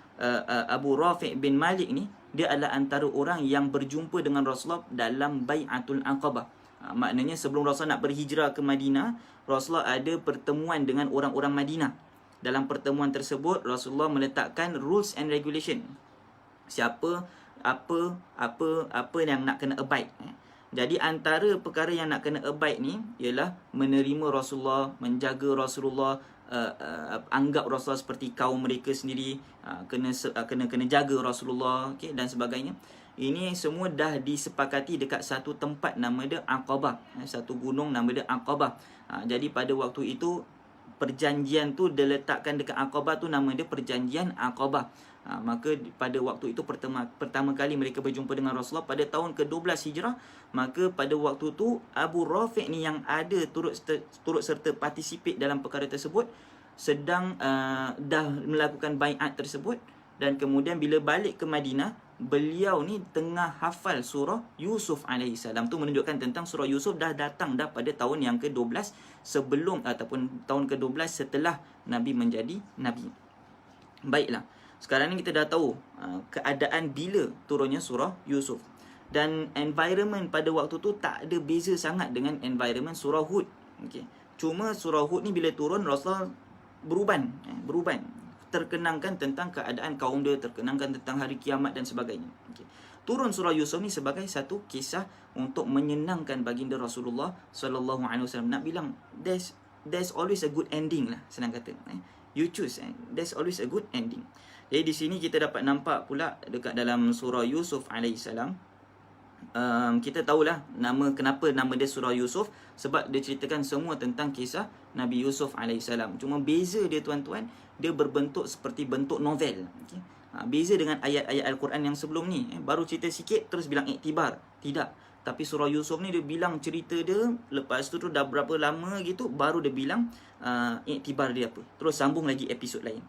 Speaker 1: Rafi' bin Malik ni dia adalah antara orang yang berjumpa dengan Rasulullah dalam Bai'atul Aqabah. Maknanya sebelum Rasulullah nak berhijrah ke Madinah, Rasulullah ada pertemuan dengan orang-orang Madinah. Dalam pertemuan tersebut Rasulullah meletakkan rules and regulation. Siapa, apa yang nak kena abide. Jadi antara perkara yang nak kena abide ni ialah menerima Rasulullah, menjaga Rasulullah, anggap Rasulullah seperti kaum mereka sendiri, kena jaga Rasulullah, okay, dan sebagainya. Ini semua dah disepakati dekat satu tempat nama dia Aqabah, satu gunung nama dia Aqabah. Jadi pada waktu itu perjanjian tu diletakkan dekat Aqabah tu, nama dia perjanjian Aqabah. Maka pada waktu itu pertama kali mereka berjumpa dengan Rasulullah pada tahun ke-12 Hijrah. Maka pada waktu tu Abu Rafi' ni yang ada turut serta participate dalam perkara tersebut sedang dah melakukan bai'at tersebut. Dan kemudian bila balik ke Madinah, beliau ni tengah hafal surah Yusuf AS. Tu menunjukkan tentang surah Yusuf dah datang dah pada tahun yang ke-12 sebelum ataupun tahun ke-12 setelah Nabi menjadi Nabi. Baiklah, sekarang ni kita dah tahu keadaan bila turunnya surah Yusuf. Dan environment pada waktu tu tak ada beza sangat dengan environment surah Hud. Okay. Cuma surah Hud ni bila turun, Rasulullah beruban. Terkenangkan tentang keadaan kaum dia, terkenangkan tentang hari kiamat dan sebagainya. Okay. Turun surah Yusuf ni sebagai satu kisah untuk menyenangkan baginda Rasulullah sallallahu alaihi wasallam. Nak bilang there's always a good ending lah, senang kata. You choose, there's always a good ending. Jadi di sini kita dapat nampak pula dekat dalam surah Yusuf alaihissalam, kita tahulah kenapa nama dia surah Yusuf, sebab dia ceritakan semua tentang kisah Nabi Yusuf alaihissalam. Cuma beza dia tuan-tuan, dia berbentuk seperti bentuk novel. Okay? Beza dengan ayat-ayat Al-Quran yang sebelum ni, baru cerita sikit terus bilang iktibar. Tidak. Tapi surah Yusuf ni dia bilang cerita dia, lepas tu dah berapa lama gitu baru dia bilang iktibar dia apa. Terus sambung lagi episod lain,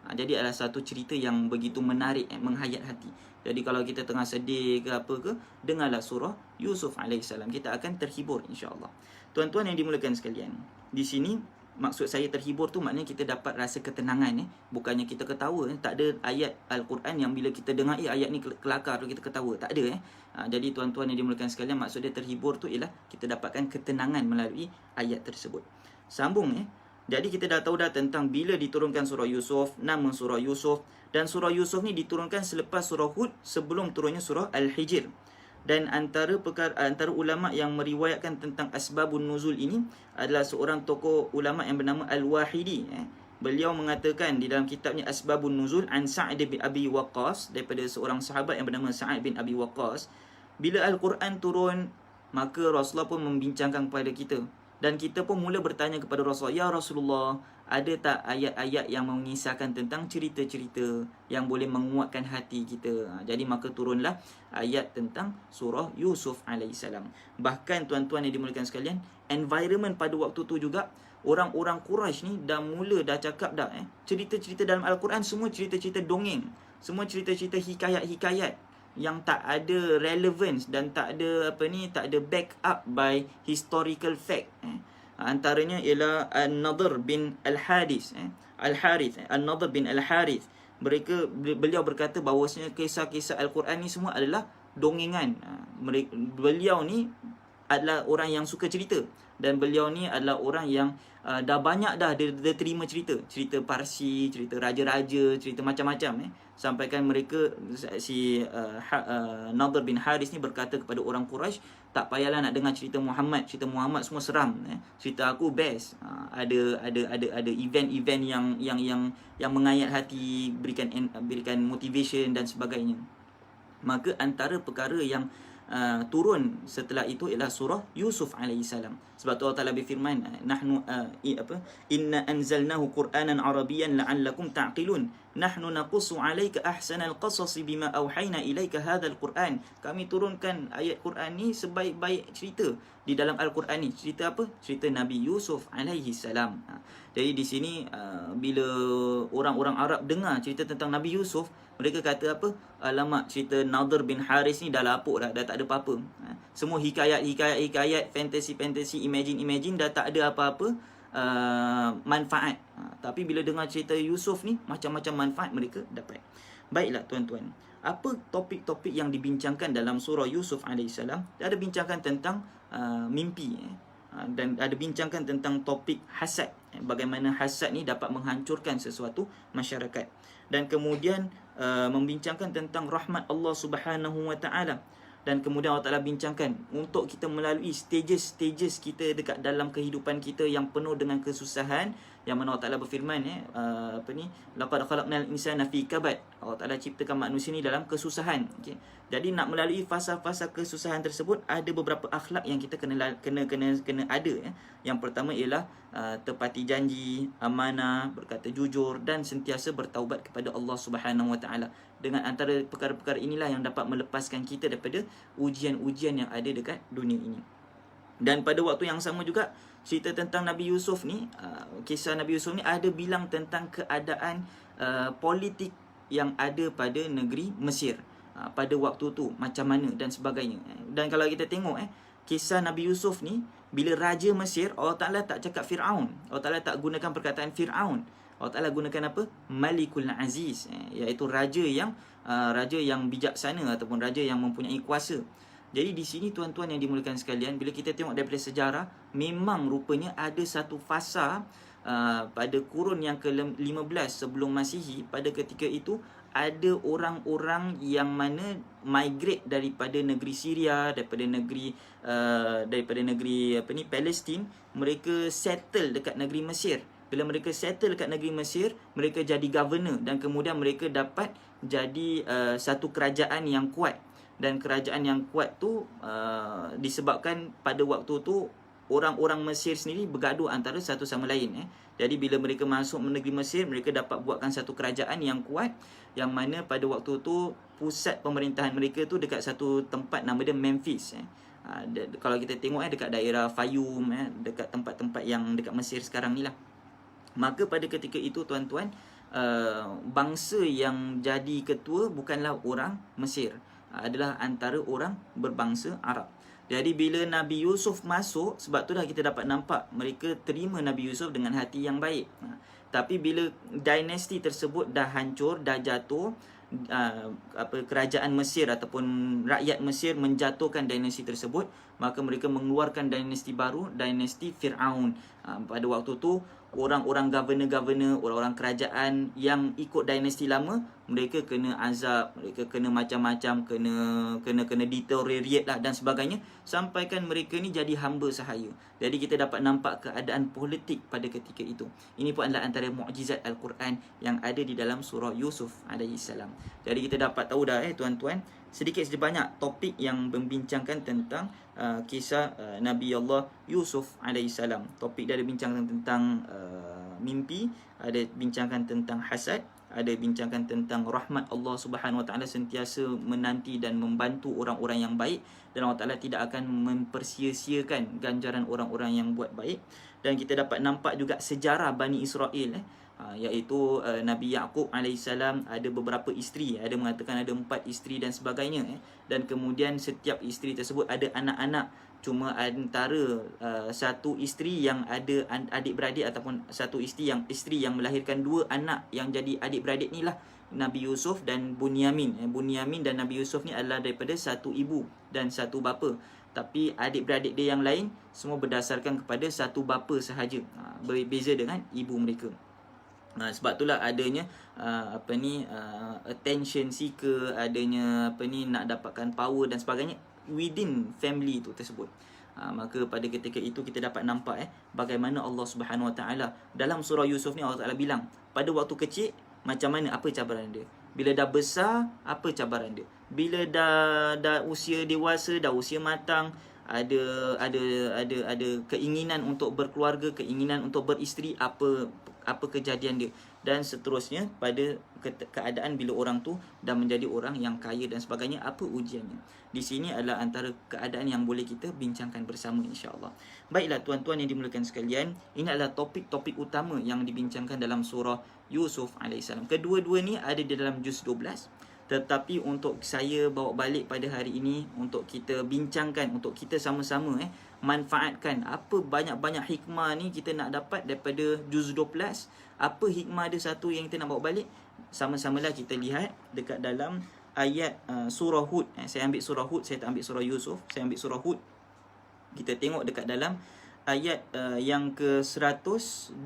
Speaker 1: jadi adalah satu cerita yang begitu menarik, menghayat hati. Jadi kalau kita tengah sedih ke apa ke, dengarlah surah Yusuf alaihissalam, kita akan terhibur insya-Allah. Tuan-tuan yang dimuliakan sekalian, di sini maksud saya terhibur tu maknanya kita dapat rasa ketenangan. Bukannya kita ketawa. Tak ada ayat Al-Quran yang bila kita dengar ayat ni kelakar tu kita ketawa. Tak ada. Jadi tuan-tuan yang dimuliakan sekalian, maksud dia terhibur tu ialah kita dapatkan ketenangan melalui ayat tersebut. Sambung. Jadi kita dah tahu dah tentang bila diturunkan surah Yusuf, nama surah Yusuf. Dan surah Yusuf ni diturunkan selepas surah Hud, sebelum turunnya surah Al-Hijr. Dan antara ulama yang meriwayatkan tentang asbabun nuzul ini adalah seorang tokoh ulama yang bernama Al-Wahidi. Beliau mengatakan di dalam kitabnya Asbabun Nuzul an Sa'id bin Abi Waqqas, daripada seorang sahabat yang bernama Sa'id bin Abi Waqqas, bila Al-Quran turun, maka Rasulullah pun membincangkan kepada kita. Dan kita pun mula bertanya kepada Rasulullah, ya Rasulullah, ada tak ayat-ayat yang mengisahkan tentang cerita-cerita yang boleh menguatkan hati kita? Jadi maka turunlah ayat tentang surah Yusuf alaihissalam. Bahkan tuan-tuan yang dimuliakan sekalian, environment pada waktu tu juga, orang-orang Quraisy ni dah cakap dah, cerita-cerita dalam Al-Quran semua cerita-cerita dongeng, semua cerita-cerita hikayat-hikayat yang tak ada relevance dan tak ada back up by historical fact. Antaranya ialah An-Nadhr bin Al-Harith. An-Nadhr bin Al-Harith. Beliau berkata bahawasanya kisah-kisah Al-Quran ni semua adalah dongengan. Beliau ni adalah orang yang suka cerita, dan beliau ni adalah orang yang dah banyak dah dia terima cerita Parsi, cerita raja-raja, cerita macam-macam sampaikan mereka si Nadhr bin Haris ni berkata kepada orang Quraisy, tak payahlah nak dengar cerita Muhammad semua seram, cerita aku best. Ada event-event yang mengayat hati, berikan motivation dan sebagainya. Maka antara perkara yang turun setelah itu ialah surah Yusuf alaihissalam. Sebab tu Allah Taala berfirman, nahnu inna anzalnahu Qur'anan Arabiyyan la'allakum ta'qilun. Nahnu naqussu 'alaika ahsanal qasas bima auhayna ilaika hadzal Qur'an. Kami turunkan ayat Quran ni sebaik-baik cerita di dalam Al-Quran ni. Cerita apa? Cerita Nabi Yusuf alaihissalam. Jadi di sini bila orang-orang Arab dengar cerita tentang Nabi Yusuf, mereka kata apa? Alamak, cerita Nadhr bin Haris ni dah lapuk dah tak ada apa-apa. Semua hikayat, fantasi, imagine dah tak ada apa-apa manfaat. Tapi bila dengar cerita Yusuf ni, macam-macam manfaat mereka dapat. Baiklah tuan-tuan, apa topik-topik yang dibincangkan dalam surah Yusuf alaihissalam? Ada bincangkan tentang mimpi, dan ada bincangkan tentang topik hasad, bagaimana hasad ni dapat menghancurkan sesuatu masyarakat. Dan kemudian membincangkan tentang rahmat Allah Subhanahu wa taala. Dan kemudian Allah Taala bincangkan untuk kita melalui stages kita dekat dalam kehidupan kita yang penuh dengan kesusahan, yang mana Allah Taala berfirman laqad khalaqnal insana fi kabad. Allah Taala ciptakan manusia ni dalam kesusahan. Okey. Jadi nak melalui fasa-fasa kesusahan tersebut ada beberapa akhlak yang kita kena ada. Yang pertama ialah tepati janji, amanah, berkata jujur dan sentiasa bertaubat kepada Allah Subhanahu wa taala. Dengan antara perkara-perkara inilah yang dapat melepaskan kita daripada ujian-ujian yang ada dekat dunia ini. Dan pada waktu yang sama juga, cerita tentang Nabi Yusuf ni, kisah Nabi Yusuf ni ada bilang tentang keadaan politik yang ada pada negeri Mesir pada waktu tu, macam mana dan sebagainya. Dan kalau kita tengok kisah Nabi Yusuf ni, bila Raja Mesir, Allah Ta'ala tak cakap Fir'aun, Allah Ta'ala tak gunakan perkataan Fir'aun, Allah Ta'ala gunakan apa? Malikul Aziz, iaitu raja yang bijaksana ataupun raja yang mempunyai kuasa. Jadi di sini tuan-tuan yang dimuliakan sekalian, bila kita tengok daripada sejarah, memang rupanya ada satu fasa pada kurun yang ke-15 sebelum Masihi. Pada ketika itu ada orang-orang yang mana migrate daripada negeri Syria, daripada negeri Palestin, mereka settle dekat negeri Mesir. Bila mereka settle dekat negeri Mesir, mereka jadi governor dan kemudian mereka dapat jadi satu kerajaan yang kuat. Dan kerajaan yang kuat tu disebabkan pada waktu tu orang-orang Mesir sendiri bergaduh antara satu sama lain. Jadi bila mereka masuk negeri Mesir, mereka dapat buatkan satu kerajaan yang kuat, yang mana pada waktu tu pusat pemerintahan mereka tu dekat satu tempat nama dia Memphis. Kalau kita tengok dekat daerah Fayum, dekat tempat-tempat yang dekat Mesir sekarang ni lah. Maka pada ketika itu tuan-tuan, bangsa yang jadi ketua bukanlah orang Mesir, adalah antara orang berbangsa Arab. Jadi bila Nabi Yusuf masuk, sebab tu dah kita dapat nampak mereka terima Nabi Yusuf dengan hati yang baik. Tapi bila dinasti tersebut dah hancur, dah jatuh, kerajaan Mesir ataupun rakyat Mesir menjatuhkan dinasti tersebut, maka mereka mengeluarkan dinasti baru, dinasti Fir'aun. Pada waktu tu orang-orang governor-governor, orang-orang kerajaan yang ikut dinasti lama, mereka kena azab, mereka kena macam-macam, kena deteriorate lah dan sebagainya, sampaikan mereka ni jadi hamba sahaya. Jadi kita dapat nampak keadaan politik pada ketika itu. Ini pun adalah antara mukjizat Al-Quran yang ada di dalam surah Yusuf alaihissalam. Jadi kita dapat tahu dah tuan-tuan, sedikit sebanyak topik yang membincangkan tentang kisah Nabi Allah Yusuf alaihissalam. Topik dia ada bincangkan tentang mimpi, ada bincangkan tentang hasad, ada bincangkan tentang rahmat Allah Subhanahu wa taala sentiasa menanti dan membantu orang-orang yang baik, dan Allah Taala tidak akan mempersia-siakan ganjaran orang-orang yang buat baik. Dan kita dapat nampak juga sejarah Bani Israel, iaitu Nabi Yaqub alaihissalam ada beberapa isteri, ada mengatakan ada 4 isteri dan sebagainya, dan kemudian setiap isteri tersebut ada anak-anak. Cuma antara satu isteri yang ada adik-beradik, ataupun satu isteri yang melahirkan 2 anak yang jadi adik-beradik ni lah Nabi Yusuf dan Bunyamin. Bunyamin dan Nabi Yusuf ni adalah daripada satu ibu dan satu bapa. Tapi adik-beradik dia yang lain semua berdasarkan kepada satu bapa sahaja. Berbeza dengan ibu mereka. Sebab itulah adanya attention seeker, adanya nak dapatkan power dan sebagainya within family itu tersebut. Maka pada ketika itu kita dapat nampak bagaimana Allah Subhanahu Wa Taala dalam surah Yusuf ni, Allah Taala bilang pada waktu kecil macam mana, apa cabaran dia. Bila dah besar, apa cabaran dia. Bila dah usia dewasa, dah usia matang, ada keinginan untuk berkeluarga, keinginan untuk beristeri, apa kejadian dia, dan seterusnya pada keadaan bila orang tu dah menjadi orang yang kaya dan sebagainya, apa ujiannya. Di sini adalah antara keadaan yang boleh kita bincangkan bersama, insya-Allah. Baiklah tuan-tuan yang dimuliakan sekalian, ini adalah topik-topik utama yang dibincangkan dalam surah Yusuf alaihissalam. Kedua-dua ni ada di dalam juz 12. Tetapi untuk saya bawa balik pada hari ini, untuk kita bincangkan, untuk kita sama-sama manfaatkan apa banyak-banyak hikmah ni kita nak dapat daripada juz 12. Apa hikmah dia satu yang kita nak bawa balik? Sama-samalah kita lihat dekat dalam ayat surah Hud. Saya ambil surah Hud, saya tak ambil surah Yusuf. Saya ambil surah Hud. Kita tengok dekat dalam ayat yang ke-112.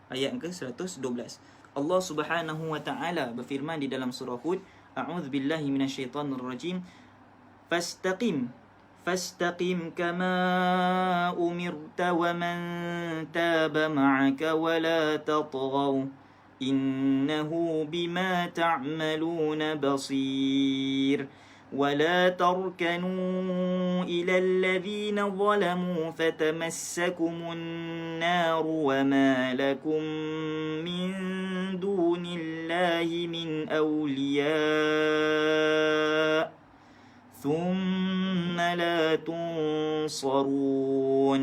Speaker 1: Ayat yang ke-112. Allah Subhanahu Wa Taala berfirman di dalam surah Hud, A'udzubillahi minasyaitonir rajim. Fastaqim kama umirta wa man taba ma'aka wa la tatghaw innahu bima ta'maluna basir. ولا تركنوا إلى الذين ظلموا فتمسكم النار وما لكم من دون الله من أولياء ثم لا تنصرون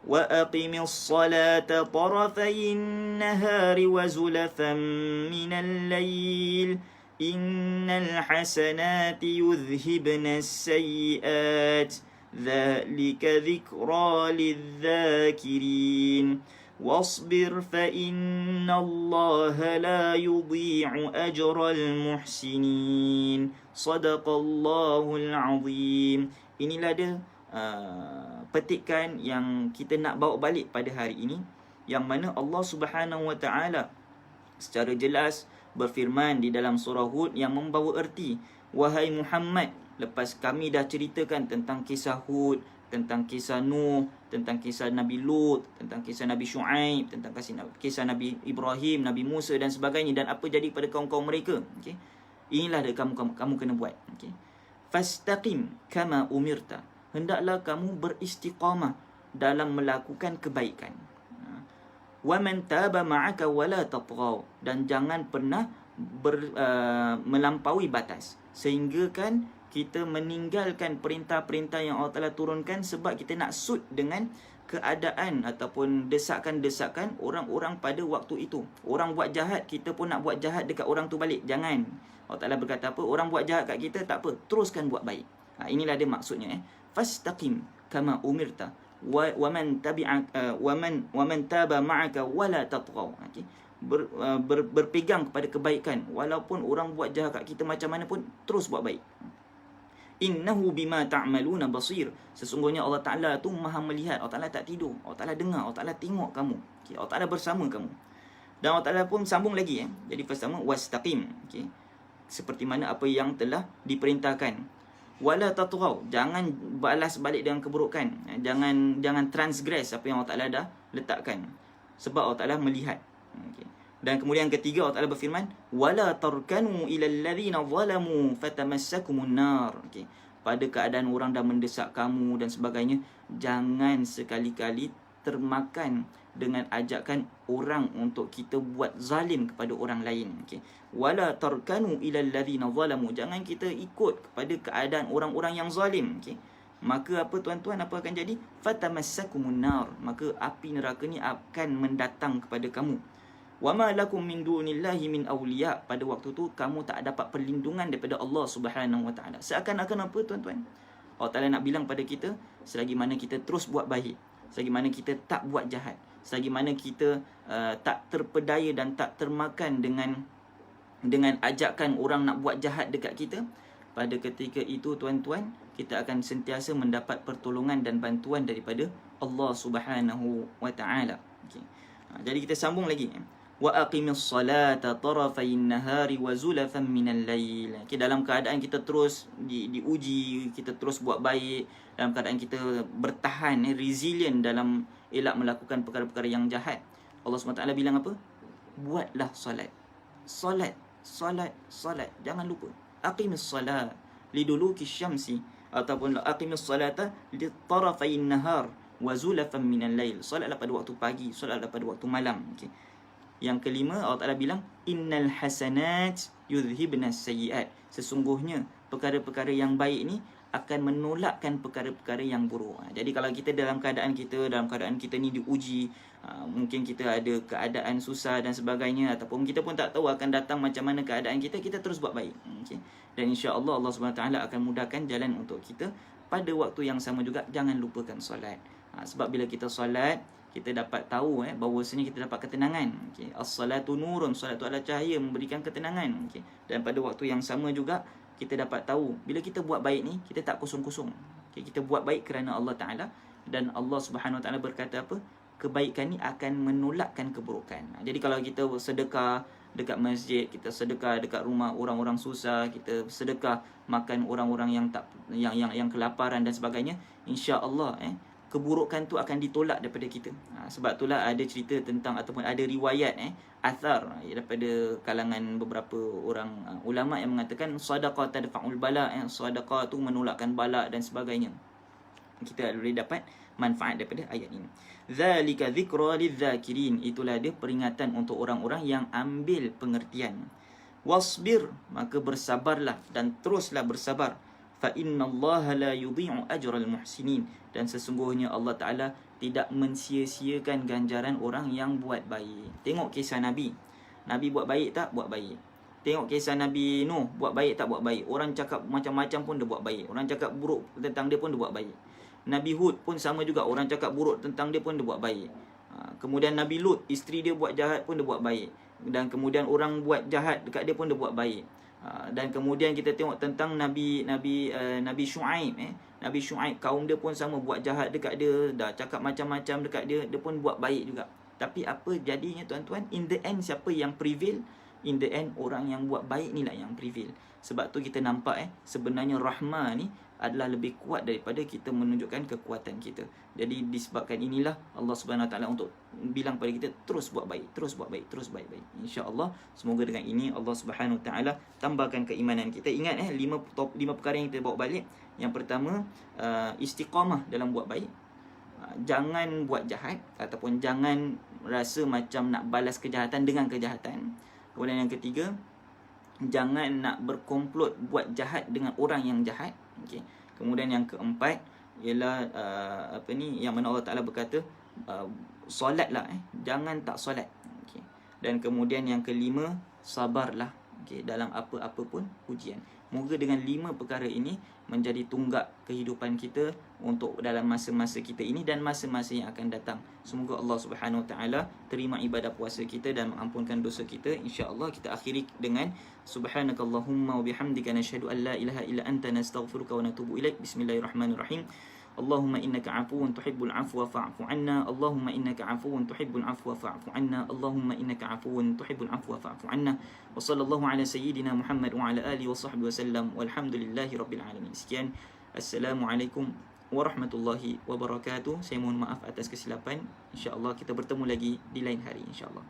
Speaker 1: وأقم الصلاة طرفي النهار وزلفا من الليل إن الحسنات يذهبن السيئات ذلك ذكرى للذاكرين واصبر فإن الله لا يضيع أجر المحسنين صدق الله العظيم. Inilah dia petikan yang kita nak bawa balik pada hari ini, yang mana Allah Subhanahu Wa Taala secara jelas berfirman di dalam surah Hud yang membawa erti, wahai Muhammad, lepas kami dah ceritakan tentang kisah Hud, tentang kisah Nuh, tentang kisah Nabi Lut, tentang kisah Nabi Shu'aib, tentang kisah Nabi Ibrahim, Nabi Musa dan sebagainya, dan apa jadi pada kaum-kaum mereka. Okay? Inilah dia kamu kena buat. Okay? Fastaqim kama umirta. Hendaklah kamu beristiqamah dalam melakukan kebaikan. Wa man taba ma'aka wala tatghaw, dan jangan pernah melampaui batas sehingga kan kita meninggalkan perintah-perintah yang Allah Taala turunkan sebab kita nak suit dengan keadaan ataupun desakan-desakan orang-orang pada waktu itu. Orang buat jahat, kita pun nak buat jahat dekat orang tu balik. Jangan. Allah Taala berkata apa? Orang buat jahat kat kita, tak apa, teruskan buat baik. Inilah dia maksudnya. Fastaqim kama umirta wa man taba ma'aka wala tatghaw. Okey, berpegang kepada kebaikan walaupun orang buat jahat kat kita macam mana pun, terus buat baik. Innahu bima ta'maluna basir. Sesungguhnya Allah Taala tu Maha melihat. Allah Taala tak tidur, Allah Taala dengar, Allah Taala tengok kamu. Okey, Allah Taala bersama kamu. Dan Allah Taala pun sambung lagi Jadi pertama wastaqim, okey, seperti mana apa yang telah diperintahkan. Wala tatghaw, jangan balas balik dengan keburukan. Jangan transgress apa yang Allah Taala dah letakkan, sebab Allah Taala melihat. Okey. Dan kemudian ketiga, Allah Taala berfirman, wala tarkanu ila alladhina zalamu fatamassakumun nar. Okey. Pada keadaan orang dah mendesak kamu dan sebagainya, jangan sekali-kali termakan dengan ajakan orang untuk kita buat zalim kepada orang lain. Okey. Wala tarkanu ila alladhina zalamu, jangan kita ikut kepada keadaan orang-orang yang zalim. Okey. Maka apa tuan-tuan, apa akan jadi? Fatamassakumun nar, maka api neraka ni akan mendatang kepada kamu. Wama lakum min dunillahi min awliya, pada waktu tu kamu tak dapat perlindungan daripada Allah Subhanahu Wa Taala. Seakan-akan apa tuan-tuan? Allah Taala nak bilang pada kita, selagi mana kita terus buat baik, selagi mana kita tak buat jahat, selagi mana kita tak terpedaya dan tak termakan dengan dengan ajakan orang nak buat jahat dekat kita, pada ketika itu tuan-tuan, kita akan sentiasa mendapat pertolongan dan bantuan daripada Allah Subhanahu wa taala. Okey. Jadi kita sambung lagi. Wa aqimis salata tarafayn nahari wa zulafan minal lail. Okay, dalam keadaan kita terus diuji, kita terus buat baik, dalam keadaan kita bertahan, resilient dalam elak melakukan perkara-perkara yang jahat, Allah SWT bilang apa? Buatlah solat. Solat, solat, solat. Jangan lupa. Aqimis salat liduluki syamsi, ataupun aqimis salata li tarafayn nahar wa zulafan minal lail. Solatlah pada waktu pagi, solatlah pada waktu malam. Okey. Yang kelima, Allah Ta'ala bilang innal hasanat yudhibna sayyiat. Sesungguhnya perkara-perkara yang baik ni akan menolakkan perkara-perkara yang buruk. Jadi kalau kita dalam keadaan kita ni diuji, mungkin kita ada keadaan susah dan sebagainya, ataupun kita pun tak tahu akan datang macam mana keadaan kita, kita terus buat baik. Okay. Dan insya-Allah Allah SWT akan mudahkan jalan untuk kita. Pada waktu yang sama juga jangan lupakan solat. Sebab bila kita solat, kita dapat tahu bahawasanya kita dapat ketenangan. Okay. As-salatu nurun, solat itu adalah cahaya, memberikan ketenangan. Okay. Dan pada waktu yang sama juga kita dapat tahu bila kita buat baik ni, kita tak kosong-kosong. Okay. Kita buat baik kerana Allah Ta'ala, dan Allah Subhanahu Wa Ta'ala berkata apa? Kebaikan ni akan menolakkan keburukan. Jadi kalau kita sedekah dekat masjid, kita sedekah dekat rumah orang-orang susah, kita sedekah makan orang-orang yang kelaparan dan sebagainya, insya-Allah keburukan tu akan ditolak daripada kita. Sebab itulah ada cerita tentang, ataupun ada riwayat athar daripada kalangan beberapa orang ulama yang mengatakan sedekah tadfa'ul bala, sedekah tu menolakkan bala dan sebagainya. Kita boleh dapat manfaat daripada ayat ini. Zalika dzikra lidzakirin, itulah dia peringatan untuk orang-orang yang ambil pengertian. Wasbir, maka bersabarlah dan teruslah bersabar. Fa innallaha la yudhi'u ajral muhsinin, dan sesungguhnya Allah Ta'ala tidak mensia-siakan ganjaran orang yang buat baik. Tengok kisah Nabi. Nabi buat baik tak? Buat baik. Tengok kisah Nabi Nuh, buat baik tak? Buat baik. Orang cakap macam-macam pun dia buat baik. Orang cakap buruk tentang dia pun dia buat baik. Nabi Hud pun sama juga. Orang cakap buruk tentang dia pun dia buat baik. Kemudian Nabi Lut, isteri dia buat jahat pun dia buat baik. Dan kemudian orang buat jahat dekat dia pun dia buat baik. Dan kemudian kita tengok tentang Nabi Shu'aib. Nabi Shu'aib, kaum dia pun sama, buat jahat dekat dia, dah cakap macam-macam dekat dia, dia pun buat baik juga. Tapi apa jadinya tuan-tuan? In the end, siapa yang prevail? In the end, orang yang buat baik ni lah yang prevail. Sebab tu kita nampak sebenarnya rahmah ni adalah lebih kuat daripada kita menunjukkan kekuatan kita. Jadi disebabkan inilah Allah Subhanahu Wa Taala untuk bilang pada kita terus buat baik, terus buat baik, terus baik-baik. Insya-Allah semoga dengan ini Allah Subhanahu Wa Taala tambahkan keimanan kita. Ingat 5 perkara yang kita bawa balik. Yang pertama, istiqamah dalam buat baik. Jangan buat jahat, ataupun jangan rasa macam nak balas kejahatan dengan kejahatan. Kemudian yang ketiga, jangan nak berkomplot buat jahat dengan orang yang jahat. Okey. Kemudian yang keempat ialah yang mana Allah Taala berkata solatlah, jangan tak solat. Okey. Dan kemudian yang kelima, sabarlah dalam apa-apa pun ujian. Moga dengan 5 perkara ini menjadi tunggak kehidupan kita untuk dalam masa-masa kita ini dan masa-masa yang akan datang. Semoga Allah Subhanahu Wa Taala terima ibadah puasa kita dan mengampunkan dosa kita. Insya-Allah kita akhiri dengan subhanakallahumma wa bihamdika nashhadu an la ilaha illa anta nastaghfiruka wa natubu ilaik. Bismillahirrahmanirrahim. Allahumma innaka afuwun tuhibbul afwa fa'fu anna. Allahumma innaka afuwun tuhibbul afwa fa'fu anna. Allahumma innaka afuwun tuhibbul afwa fa'fu anna. Wa sallallahu ala sayyidina Muhammad wa ala alihi wa sahbihi wasallam. Walhamdulillahi rabbil alamin. Sekian. Assalamualaikum warahmatullahi wabarakatuh. Saya mohon maaf atas kesilapan. Insya-Allah kita bertemu lagi di lain hari insya-Allah.